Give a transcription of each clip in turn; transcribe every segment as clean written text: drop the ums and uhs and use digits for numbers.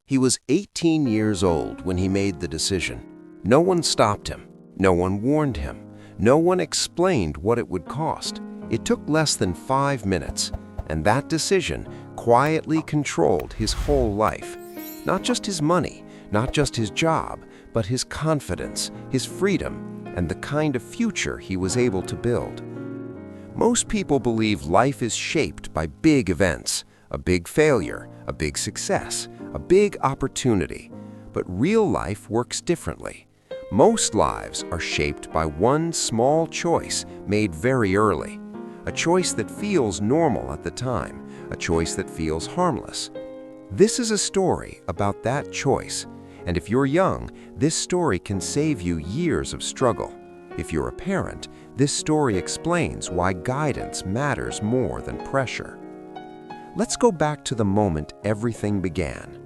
He was 18 years old when he made the decision. No one stopped him. No one warned him. No one explained what it would cost. It took less than 5 minutes, and that decision quietly controlled his whole life. Not just his money, not just his job, but his confidence, his freedom, and the kind of future he was able to build. Most people believe life is shaped by big events, a big failure, a big success, a big opportunity. But real life works differently. Most lives are shaped by one small choice made very early. A choice that feels normal at the time, a choice that feels harmless. This is a story about that choice. And if you're young, this story can save you years of struggle. If you're a parent, this story explains why guidance matters more than pressure. Let's go back to the moment everything began.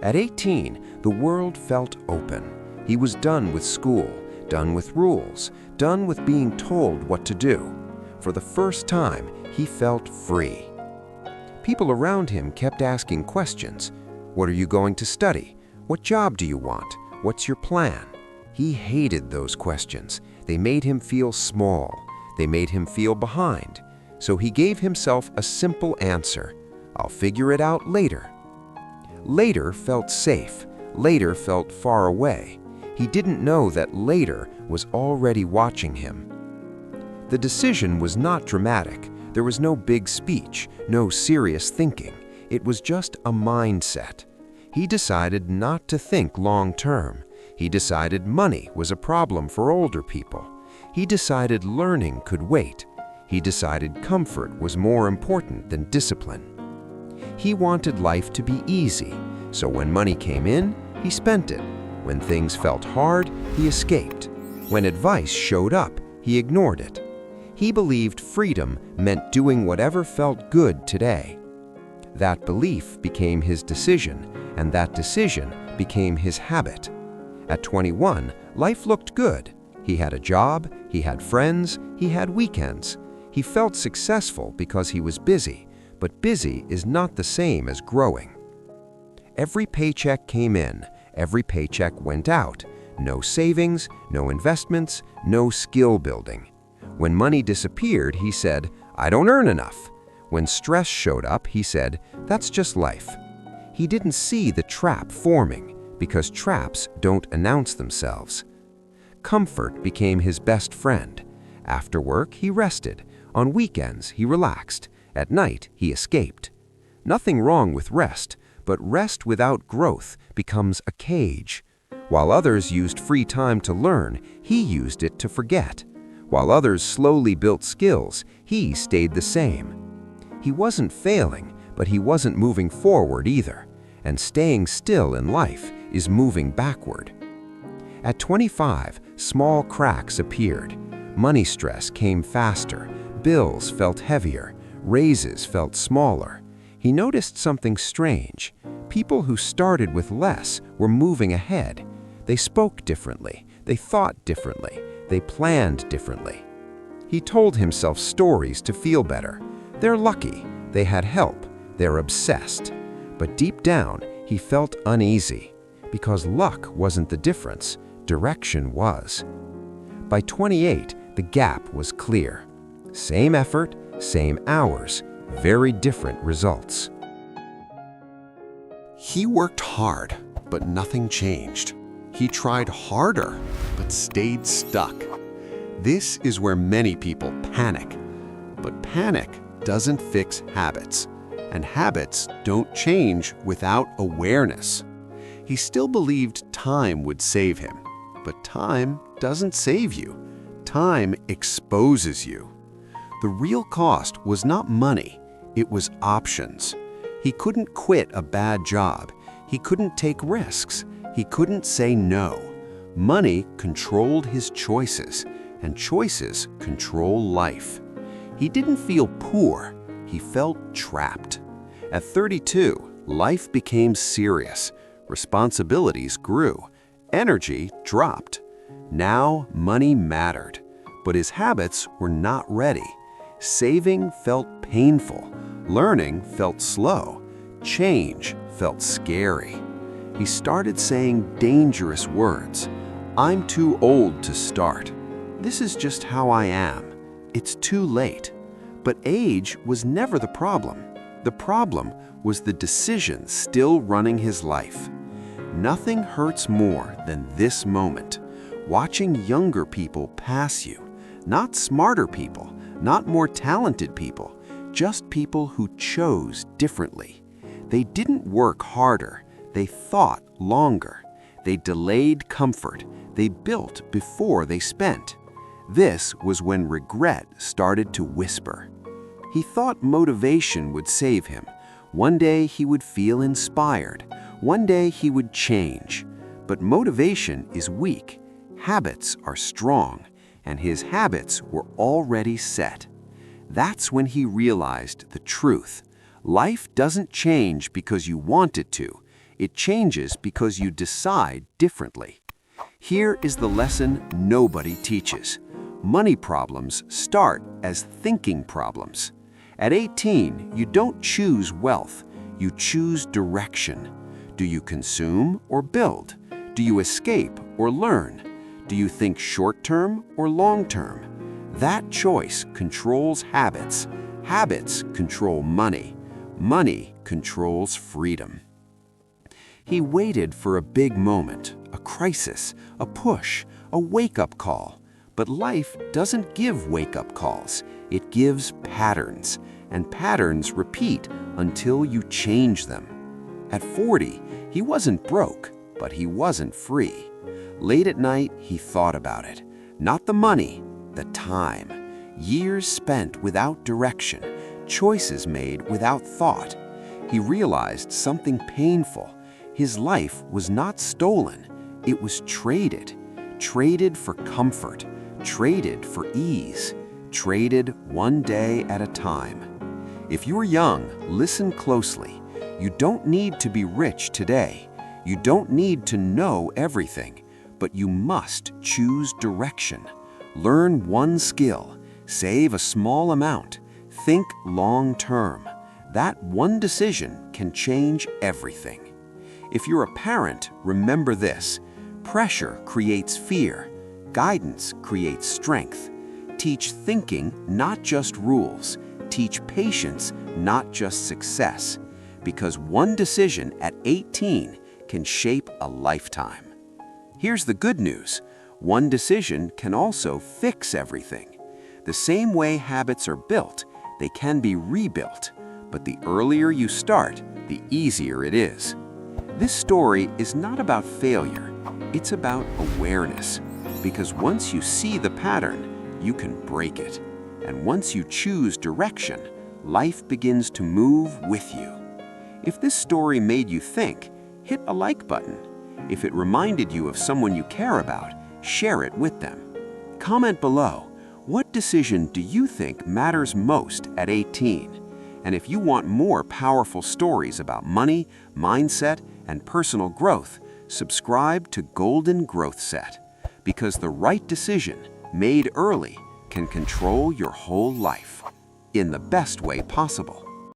At 18, the world felt open. He was done with school, done with rules, done with being told what to do. For the first time, he felt free. People around him kept asking questions. What are you going to study? What job do you want? What's your plan? He hated those questions. They made him feel small. They made him feel behind. So he gave himself a simple answer. I'll figure it out later. Later felt safe. Later felt far away. He didn't know that later was already watching him. The decision was not dramatic. There was no big speech, no serious thinking. It was just a mindset. He decided not to think long term. He decided money was a problem for older people. He decided learning could wait. He decided comfort was more important than discipline. He wanted life to be easy, so when money came in, he spent it. When things felt hard, he escaped. When advice showed up, he ignored it. He believed freedom meant doing whatever felt good today. That belief became his decision, and that decision became his habit. At 21, life looked good. He had a job, he had friends, he had weekends. He felt successful because he was busy, but busy is not the same as growing. Every paycheck came in, every paycheck went out. No savings, no investments, no skill building. When money disappeared, he said, I don't earn enough. When stress showed up, he said, that's just life. He didn't see the trap forming, because traps don't announce themselves. Comfort became his best friend. After work, he rested. On weekends, he relaxed. At night, he escaped. Nothing wrong with rest, but rest without growth becomes a cage. While others used free time to learn, he used it to forget. While others slowly built skills, he stayed the same. He wasn't failing, but he wasn't moving forward either. And staying still in life is moving backward. At 25, small cracks appeared. Money stress came faster. Bills felt heavier. Raises felt smaller. He noticed something strange. People who started with less were moving ahead. They spoke differently. They thought differently. They planned differently. He told himself stories to feel better. They're lucky. They had help. They're obsessed. But deep down, he felt uneasy. Because luck wasn't the difference. Direction was. By 28, the gap was clear. Same effort, same hours, very different results. He worked hard, but nothing changed. He tried harder, but stayed stuck. This is where many people panic. But panic doesn't fix habits, and habits don't change without awareness. He still believed time would save him, but time doesn't save you. Time exposes you. The real cost was not money, it was options. He couldn't quit a bad job. He couldn't take risks. He couldn't say no. Money controlled his choices, and choices control life. He didn't feel poor. He felt trapped. At 32, life became serious. Responsibilities grew. Energy dropped. Now money mattered, but his habits were not ready. Saving felt painful. Learning felt slow. Change felt scary. He started saying dangerous words. "I'm too old to start. This is just how I am. It's too late." But age was never the problem. The problem was the decision still running his life. Nothing hurts more than this moment, watching younger people pass you. Not smarter people, not more talented people, just people who chose differently. They didn't work harder, they thought longer. They delayed comfort, they built before they spent. This was when regret started to whisper. He thought motivation would save him. One day he would feel inspired. One day he would change. But motivation is weak. Habits are strong, and his habits were already set. That's when he realized the truth. Life doesn't change because you want it to. It changes because you decide differently. Here is the lesson nobody teaches. Money problems start as thinking problems. At 18, you don't choose wealth, you choose direction. Do you consume or build? Do you escape or learn? Do you think short-term or long-term? That choice controls habits. Habits control money. Money controls freedom. He waited for a big moment, a crisis, a push, a wake-up call. But life doesn't give wake-up calls. It gives patterns, and patterns repeat until you change them. At 40, he wasn't broke, but he wasn't free. Late at night, he thought about it. Not the money, the time. Years spent without direction, choices made without thought. He realized something painful. His life was not stolen, it was traded. Traded for comfort, traded for ease, traded one day at a time. If you're young, listen closely. You don't need to be rich today. You don't need to know everything, but you must choose direction. Learn one skill, save a small amount, think long term. That one decision can change everything. If you're a parent, remember this. Pressure creates fear. Guidance creates strength. Teach thinking, not just rules. Teach patience, not just success. Because one decision at 18 can shape a lifetime. Here's the good news. One decision can also fix everything. The same way habits are built, they can be rebuilt. But the earlier you start, the easier it is. This story is not about failure. It's about awareness. Because once you see the pattern, you can break it. And once you choose direction, life begins to move with you. If this story made you think, hit a like button. If it reminded you of someone you care about, share it with them. Comment below, what decision do you think matters most at 18? And if you want more powerful stories about money, mindset, and personal growth, subscribe to Golden Growth Set. Because the right decision, made early, can control your whole life in the best way possible.